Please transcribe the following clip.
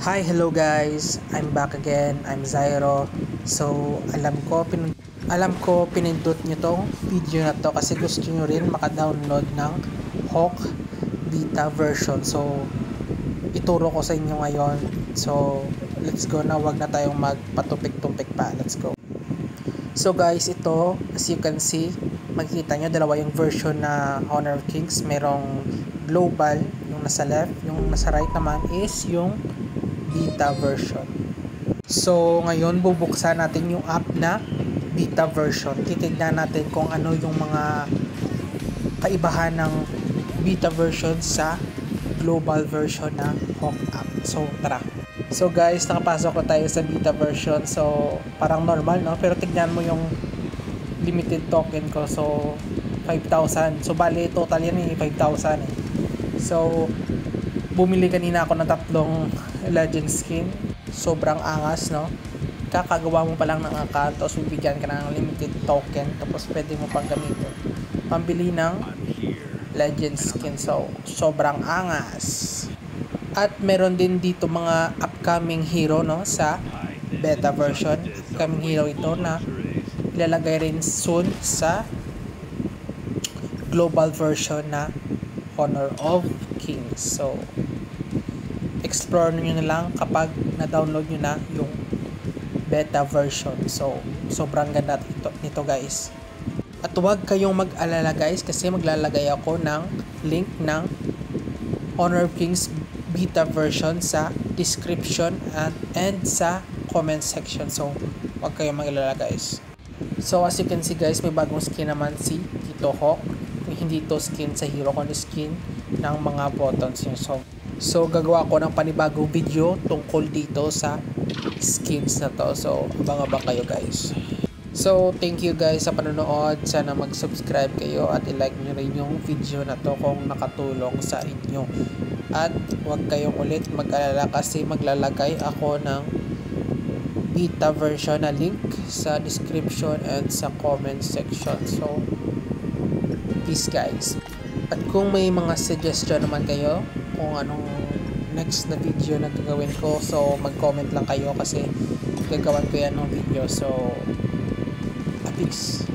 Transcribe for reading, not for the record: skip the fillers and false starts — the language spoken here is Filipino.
Hi, hello guys. I'm back again. I'm Zyro. So, alam ko pinindot nyo tong video na to kasi gusto nyo rin maka-download ng Hawk beta version. So, ituro ko sa inyo ngayon. So, let's go na. Wag na tayong magpatumpik-tumpik pa. Let's go. So guys, ito, as you can see, makikita nyo dalawa yung version na Honor of Kings. Merong global, yung nasa left, yung nasa right naman is yung beta version. So ngayon bubuksan natin yung app na beta version. Titignan natin kung ano yung mga kaibahan ng beta version sa global version na Hawk app. So tara. So guys, nakapasok na tayo sa beta version. So parang normal, no? Pero tignan mo yung limited token ko. So 5,000. So bali total yan 5,000 eh. So bumili kanina ako ng 3 legend skin. Sobrang angas, no? Kakagawa mo pa lang ng account, tapos bibigyan ka ng limited token, tapos pwede mo pang gamitin pambili ng legend skin. So sobrang angas. At meron din dito mga upcoming hero, no, sa beta version. Upcoming hero ito na ilalagay rin soon sa global version na Honor of Kings. So explore nyo na lang kapag na-download nyo na yung beta version. So sobrang ganda nito guys. At huwag kayong mag-alala guys, kasi maglalagay ako ng link ng Honor of Kings beta version sa description and sa comment section. So huwag kayong mag-alala guys. So as you can see guys, may bagong skin naman si Tito Hawk. Hindi to skin sa hero, kundi skin ng mga buttons niya. So gagawa ko ng panibagong video tungkol dito sa skins na to. So abang-abang kayo guys. So thank you guys sa panonood. Sana mag-subscribe kayo at i-like nyo rin yung video na to kung nakatulong sa inyo. At huwag kayong ulit mag-alala kasi maglalagay ako ng beta version na link sa description and sa comment section. So peace guys. At kung may mga suggestion naman kayo kung anong next na video na gagawin ko, so mag-comment lang kayo kasi gagawan ko yan ng video. So peace.